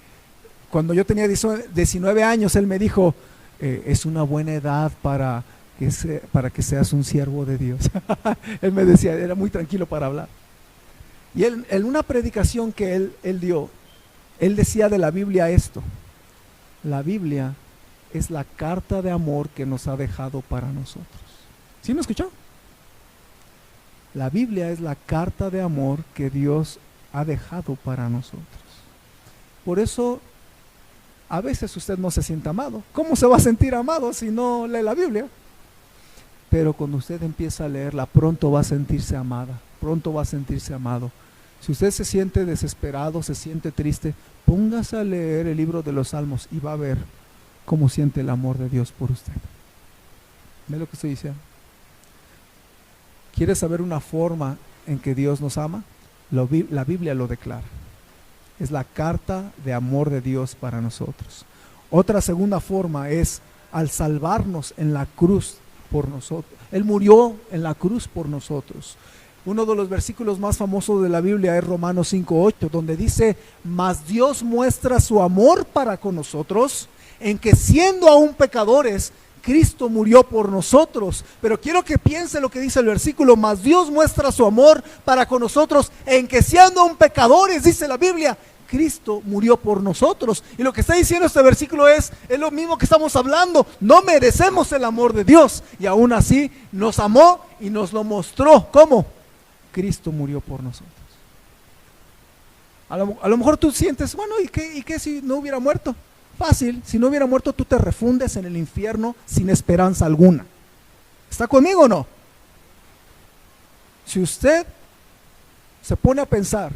cuando yo tenía 19 años, él me dijo, es una buena edad para que seas un siervo de Dios. Él me decía, era muy tranquilo para hablar. Y él, en una predicación que él dio, él decía de la Biblia esto: la Biblia es la carta de amor que nos ha dejado para nosotros. ¿Sí me escuchó? La Biblia es la carta de amor que Dios ha dejado para nosotros. Por eso, a veces usted no se siente amado. ¿Cómo se va a sentir amado si no lee la Biblia? Pero cuando usted empieza a leerla, pronto va a sentirse amada, pronto va a sentirse amado. Si usted se siente desesperado, se siente triste, póngase a leer el libro de los Salmos y va a ver cómo siente el amor de Dios por usted. ¿Ve lo que estoy diciendo? ¿Quiere saber una forma en que Dios nos ama? La Biblia lo declara. Es la carta de amor de Dios para nosotros. Otra segunda forma es al salvarnos en la cruz por nosotros. Él murió en la cruz por nosotros. Uno de los versículos más famosos de la Biblia es Romanos 5:8, donde dice, mas Dios muestra su amor para con nosotros, en que siendo aún pecadores, Cristo murió por nosotros. Pero quiero que piense lo que dice el versículo, mas Dios muestra su amor para con nosotros, en que siendo aún pecadores, dice la Biblia, Cristo murió por nosotros. Y lo que está diciendo este versículo es lo mismo que estamos hablando. No merecemos el amor de Dios, y aún así nos amó y nos lo mostró. ¿Cómo? Cristo murió por nosotros. A lo mejor tú sientes, bueno, ¿y qué si no hubiera muerto? Fácil, si no hubiera muerto tú te refundes en el infierno sin esperanza alguna. ¿Está conmigo o no? Si usted se pone a pensar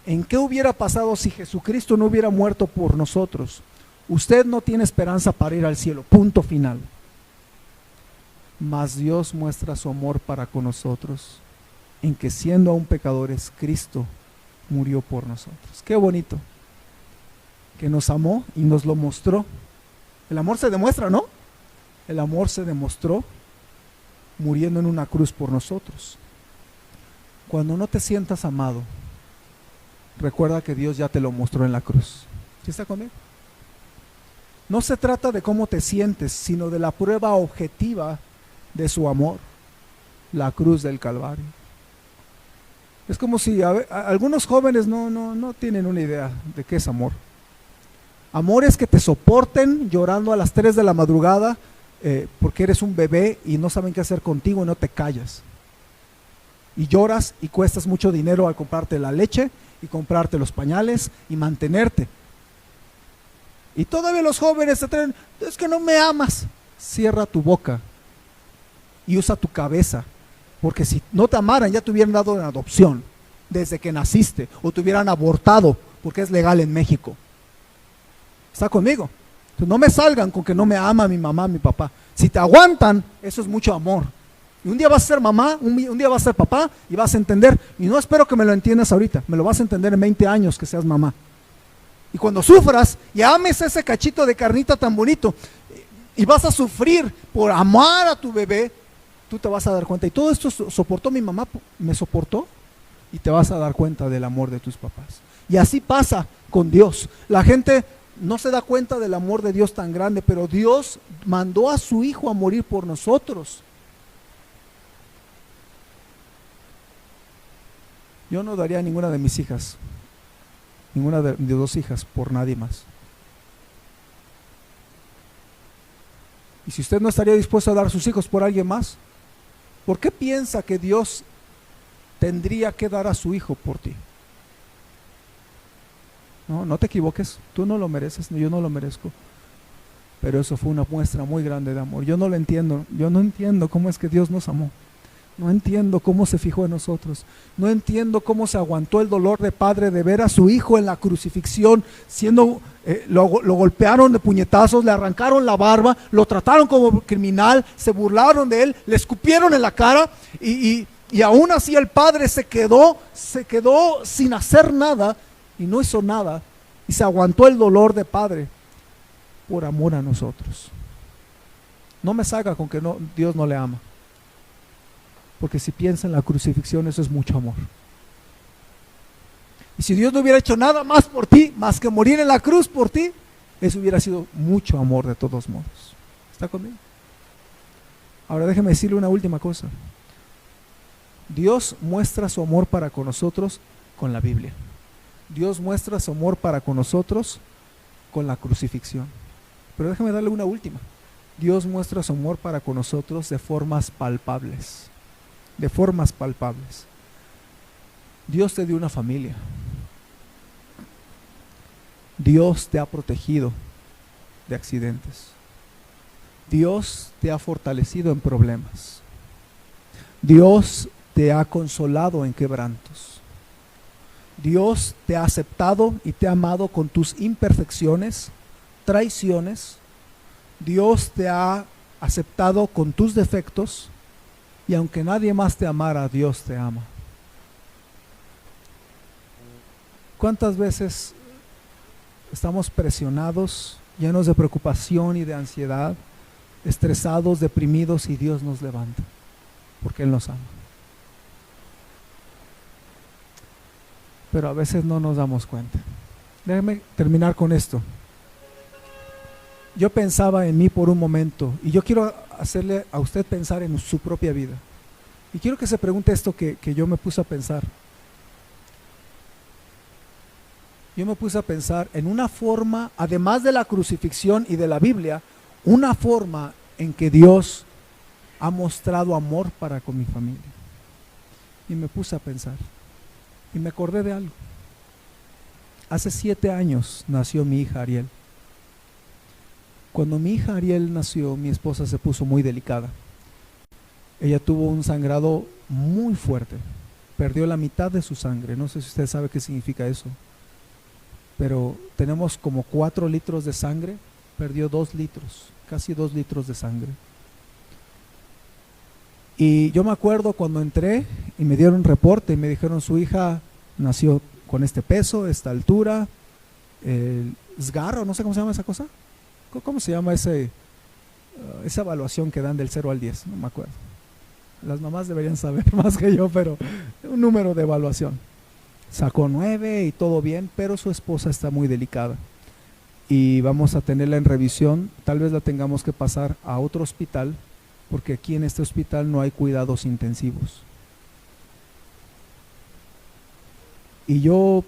en qué hubiera pasado si Jesucristo no hubiera muerto por nosotros, usted no tiene esperanza para ir al cielo, punto final. Mas Dios muestra su amor para con nosotros, en que siendo aún pecadores, Cristo murió por nosotros. Qué bonito, que nos amó y nos lo mostró. El amor se demuestra, ¿no? El amor se demostró muriendo en una cruz por nosotros. Cuando no te sientas amado, recuerda que Dios ya te lo mostró en la cruz. ¿Sí está conmigo? No se trata de cómo te sientes, sino de la prueba objetiva de su amor, la cruz del Calvario. Es como si algunos jóvenes no tienen una idea de qué es amor. Amor es que te soporten llorando a las 3 de la madrugada porque eres un bebé y no saben qué hacer contigo y no te callas. Y lloras y cuestas mucho dinero al comprarte la leche y comprarte los pañales y mantenerte. Y todavía los jóvenes te traen, es que no me amas. Cierra tu boca y usa tu cabeza, porque si no te amaran ya te hubieran dado en adopción desde que naciste, o te hubieran abortado, porque es legal en México. ¿Está conmigo? Entonces no me salgan con que no me ama mi mamá, mi papá. Si te aguantan, eso es mucho amor. Y un día vas a ser mamá, un día vas a ser papá y vas a entender. Y no espero que me lo entiendas ahorita, me lo vas a entender en 20 años que seas mamá. Y cuando sufras y ames ese cachito de carnita tan bonito y vas a sufrir por amar a tu bebé, tú te vas a dar cuenta. Y todo esto soportó mi mamá, me soportó, y te vas a dar cuenta del amor de tus papás. Y así pasa con Dios. La gente no se da cuenta del amor de Dios tan grande, pero Dios mandó a su Hijo a morir por nosotros. Yo no daría a ninguna de mis hijas, ninguna de 2 hijas, por nadie más. Y si usted no estaría dispuesto a dar a sus hijos por alguien más, ¿por qué piensa que Dios tendría que dar a su hijo por ti? No te equivoques, tú no lo mereces, yo no lo merezco. Pero eso fue una muestra muy grande de amor. Yo no lo entiendo, yo no entiendo cómo es que Dios nos amó. No entiendo cómo se fijó en nosotros. No entiendo cómo se aguantó el dolor de padre de ver a su hijo en la crucifixión, lo golpearon de puñetazos, le arrancaron la barba, lo trataron como criminal, se burlaron de él, le escupieron en la cara y aún así el padre se quedó sin hacer nada y no hizo nada y se aguantó el dolor de padre por amor a nosotros. No me salga con que Dios no le ama. Porque si piensa en la crucifixión, eso es mucho amor. Y si Dios no hubiera hecho nada más por ti, más que morir en la cruz por ti, eso hubiera sido mucho amor de todos modos. ¿Está conmigo? Ahora déjeme decirle una última cosa. Dios muestra su amor para con nosotros con la Biblia. Dios muestra su amor para con nosotros con la crucifixión. Pero déjeme darle una última. Dios muestra su amor para con nosotros de formas palpables. De formas palpables. Dios te dio una familia. Dios te ha protegido de accidentes. Dios te ha fortalecido en problemas. Dios te ha consolado en quebrantos. Dios te ha aceptado y te ha amado con tus imperfecciones, traiciones. Dios te ha aceptado con tus defectos. Y aunque nadie más te amara, Dios te ama. ¿Cuántas veces estamos presionados, llenos de preocupación y de ansiedad, estresados, deprimidos, y Dios nos levanta? Porque Él nos ama. Pero a veces no nos damos cuenta. Déjeme terminar con esto. Yo pensaba en mí por un momento y yo quiero hacerle a usted pensar en su propia vida. Y quiero que se pregunte esto que yo me puse a pensar. Yo me puse a pensar en una forma, además de la crucifixión y de la Biblia, una forma en que Dios ha mostrado amor para con mi familia. Y me puse a pensar y me acordé de algo. Hace 7 años nació mi hija Ariel. Cuando mi hija Ariel nació, mi esposa se puso muy delicada. Ella tuvo un sangrado muy fuerte. Perdió la mitad de su sangre. No sé si usted sabe qué significa eso. Pero tenemos como 4 litros de sangre. Perdió 2 litros, casi 2 litros de sangre. Y yo me acuerdo cuando entré y me dieron reporte y me dijeron: su hija nació con este peso, esta altura, el SGAR, no sé cómo se llama esa cosa. ¿Cómo se llama esa evaluación que dan del 0 al 10? No me acuerdo. Las mamás deberían saber más que yo, pero un número de evaluación. Sacó 9 y todo bien, pero su esposa está muy delicada. Y vamos a tenerla en revisión. Tal vez la tengamos que pasar a otro hospital, porque aquí en este hospital no hay cuidados intensivos. Y yo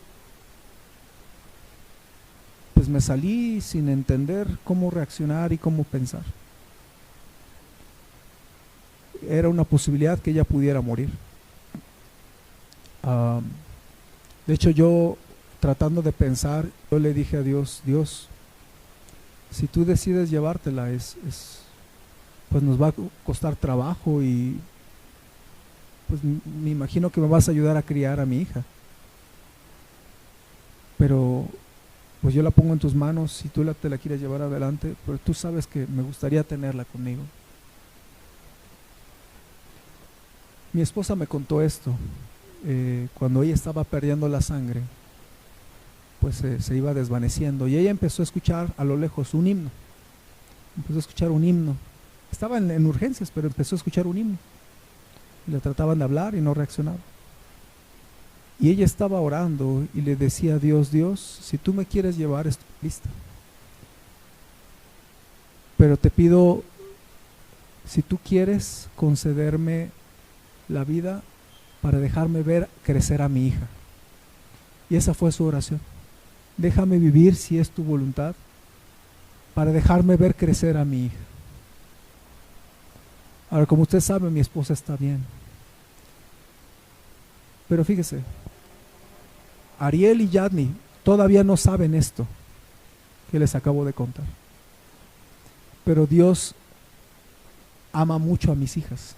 pues me salí sin entender cómo reaccionar y cómo pensar. Era una posibilidad que ella pudiera morir. De hecho, yo tratando de pensar, yo le dije a Dios, Dios, si tú decides llevártela, pues nos va a costar trabajo y pues me imagino que me vas a ayudar a criar a mi hija. Pero pues yo la pongo en tus manos, si tú te la quieres llevar adelante, pero tú sabes que me gustaría tenerla conmigo. Mi esposa me contó esto, cuando ella estaba perdiendo la sangre, pues se iba desvaneciendo y ella empezó a escuchar a lo lejos un himno, empezó a escuchar un himno, estaba en urgencias, pero empezó a escuchar un himno, y le trataban de hablar y no reaccionaba. Y ella estaba orando y le decía a Dios, Dios, si tú me quieres llevar, estoy lista. Pero te pido, si tú quieres concederme la vida para dejarme ver crecer a mi hija. Y esa fue su oración. Déjame vivir si es tu voluntad, para dejarme ver crecer a mi hija. Ahora, como usted sabe, mi esposa está bien. Pero fíjese, Ariel y Yadni todavía no saben esto que les acabo de contar. Pero Dios ama mucho a mis hijas,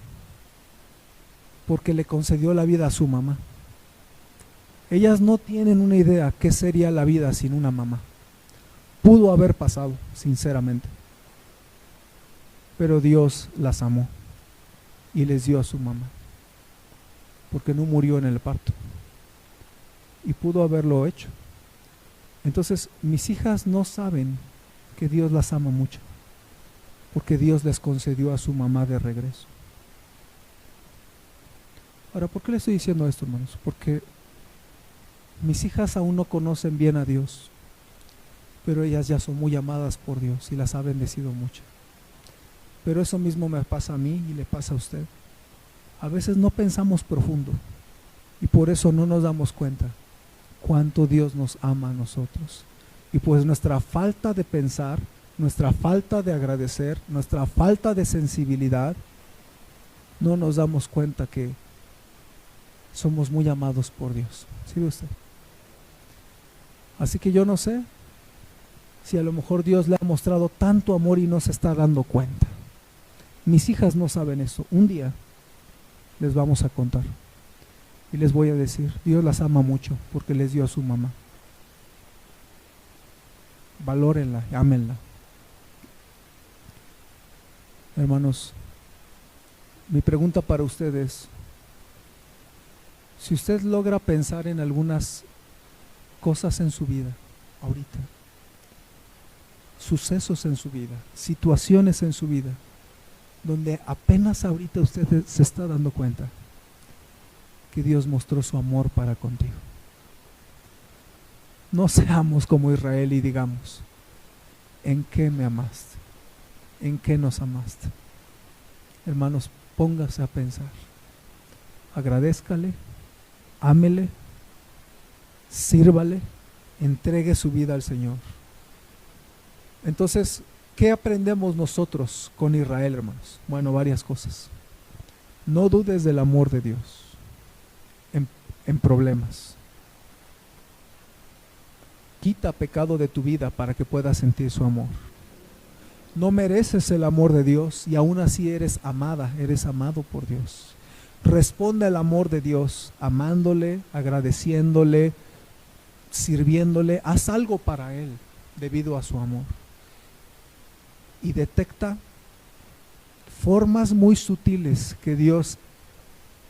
porque le concedió la vida a su mamá. Ellas no tienen una idea qué sería la vida sin una mamá. Pudo haber pasado, sinceramente. Pero Dios las amó y les dio a su mamá, porque no murió en el parto. Y pudo haberlo hecho. Entonces, mis hijas no saben que Dios las ama mucho, porque Dios les concedió a su mamá de regreso. Ahora, ¿por qué le estoy diciendo esto, hermanos? Porque mis hijas aún no conocen bien a Dios, pero ellas ya son muy amadas por Dios y las ha bendecido mucho. Pero eso mismo me pasa a mí y le pasa a usted. A veces no pensamos profundo y por eso no nos damos cuenta cuánto Dios nos ama a nosotros. Y pues nuestra falta de pensar, nuestra falta de agradecer, nuestra falta de sensibilidad, no nos damos cuenta que somos muy amados por Dios. ¿Sí ve usted? Así que yo no sé si a lo mejor Dios le ha mostrado tanto amor y no se está dando cuenta. Mis hijas no saben eso. Un día les vamos a contar y les voy a decir, Dios las ama mucho porque les dio a su mamá. Valórenla, ámenla. Hermanos, mi pregunta para ustedes, si usted logra pensar en algunas cosas en su vida, ahorita, sucesos en su vida, situaciones en su vida, donde apenas ahorita usted se está dando cuenta que Dios mostró su amor para contigo. No seamos como Israel y digamos, ¿en qué me amaste? ¿En qué nos amaste? Hermanos, póngase a pensar, agradézcale, ámele, sírvale, entregue su vida al Señor. Entonces, ¿qué aprendemos nosotros con Israel, hermanos? Bueno, varias cosas. No dudes del amor de Dios en problemas. Quita pecado de tu vida para que puedas sentir su amor. No mereces el amor de Dios y aún así eres amada, eres amado por Dios. Responde al amor de Dios, amándole, agradeciéndole, sirviéndole. Haz algo para Él debido a su amor. Y detecta formas muy sutiles que Dios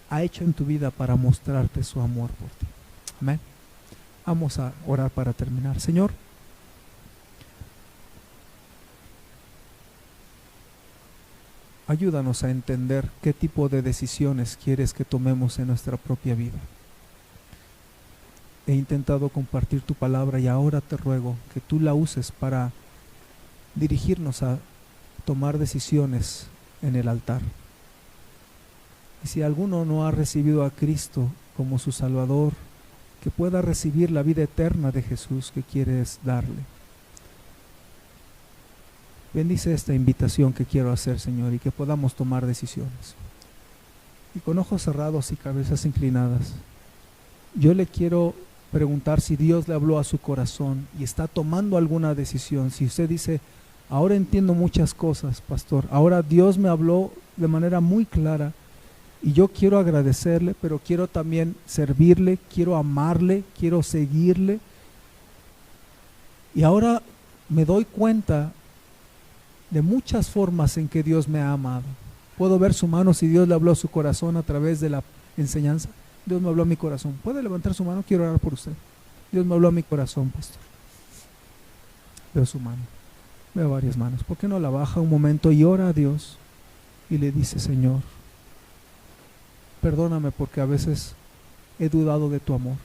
ha hecho en tu vida para mostrarte su amor por ti. Amén. Vamos a orar para terminar. Señor, ayúdanos a entender qué tipo de decisiones quieres que tomemos en nuestra propia vida. He intentado compartir tu palabra y ahora te ruego que tú la uses para dirigirnos a tomar decisiones en el altar. Y si alguno no ha recibido a Cristo como su Salvador, que pueda recibir la vida eterna de Jesús que quieres darle. Bendice esta invitación que quiero hacer, Señor, y que podamos tomar decisiones. Y con ojos cerrados y cabezas inclinadas, yo le quiero preguntar si Dios le habló a su corazón y está tomando alguna decisión. Si usted dice, ahora entiendo muchas cosas, pastor, ahora Dios me habló de manera muy clara y yo quiero agradecerle, pero quiero también servirle, quiero amarle, quiero seguirle. Y ahora me doy cuenta de muchas formas en que Dios me ha amado. Puedo ver su mano si Dios le habló a su corazón a través de la enseñanza. Dios me habló a mi corazón. ¿Puede levantar su mano? Quiero orar por usted. Dios me habló a mi corazón, pastor. Veo su mano. Veo varias manos. ¿Por qué no la baja un momento y ora a Dios y le dice, Señor, perdóname porque a veces he dudado de tu amor?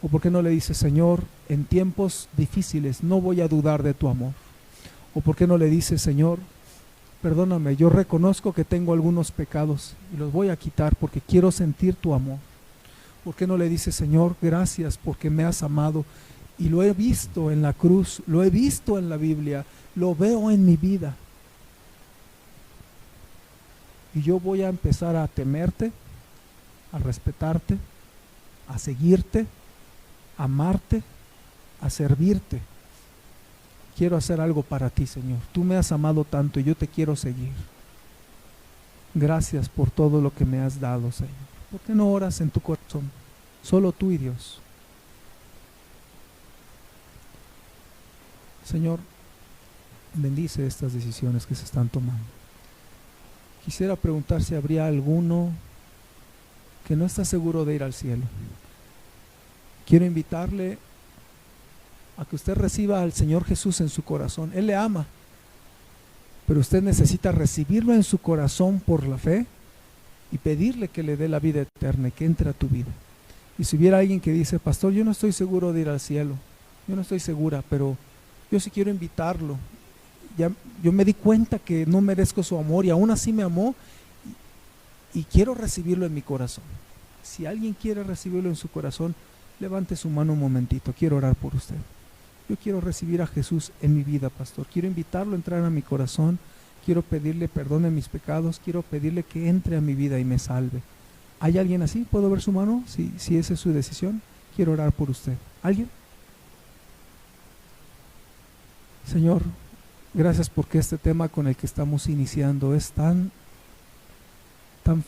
¿O por qué no le dice, Señor, en tiempos difíciles no voy a dudar de tu amor? ¿O por qué no le dice, Señor, perdóname, yo reconozco que tengo algunos pecados y los voy a quitar porque quiero sentir tu amor? ¿Por qué no le dice, Señor, gracias porque me has amado y lo he visto en la cruz, lo he visto en la Biblia, lo veo en mi vida? Y yo voy a empezar a temerte, a respetarte, a seguirte, a amarte, a servirte. Quiero hacer algo para ti, Señor. Tú me has amado tanto y yo te quiero seguir. Gracias por todo lo que me has dado, Señor. ¿Por qué no oras en tu corazón? Solo tú y Dios. Señor, bendice estas decisiones que se están tomando. Quisiera preguntar si habría alguno que no está seguro de ir al cielo. Quiero invitarle a que usted reciba al Señor Jesús en su corazón. Él le ama, pero usted necesita recibirlo en su corazón por la fe y pedirle que le dé la vida eterna y que entre a tu vida. Y si hubiera alguien que dice, pastor, yo no estoy seguro de ir al cielo, yo no estoy segura, pero yo sí quiero invitarlo. Yo me di cuenta que no merezco su amor y aún así me amó y quiero recibirlo en mi corazón. Si alguien quiere recibirlo en su corazón, levante su mano un momentito. Quiero orar por usted. Yo quiero recibir a Jesús en mi vida, pastor. Quiero invitarlo a entrar a mi corazón. Quiero pedirle perdón de mis pecados. Quiero pedirle que entre a mi vida y me salve. ¿Hay alguien así? ¿Puedo ver su mano? Si esa es su decisión, quiero orar por usted. ¿Alguien? Señor, gracias porque este tema con el que estamos iniciando es tan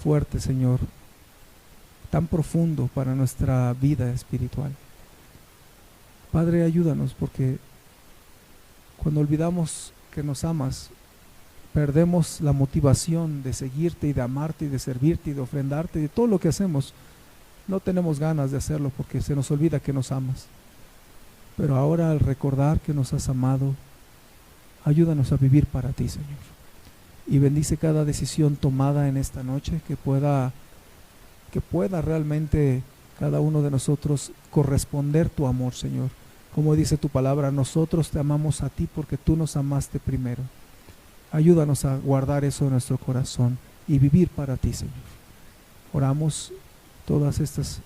fuerte, Señor, tan profundo para nuestra vida espiritual. Padre, ayúdanos porque cuando olvidamos que nos amas, perdemos la motivación de seguirte y de amarte y de servirte y de ofrendarte y de todo lo que hacemos. No tenemos ganas de hacerlo porque se nos olvida que nos amas. Pero ahora, al recordar que nos has amado, ayúdanos a vivir para ti, Señor. Y bendice cada decisión tomada en esta noche, que pueda realmente cada uno de nosotros corresponder tu amor, Señor. Como dice tu palabra, nosotros te amamos a ti porque tú nos amaste primero. Ayúdanos a guardar eso en nuestro corazón y vivir para ti, Señor. Oramos todas estas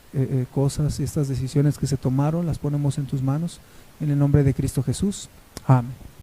cosas y estas decisiones que se tomaron, las ponemos en tus manos, en el nombre de Cristo Jesús. Amén.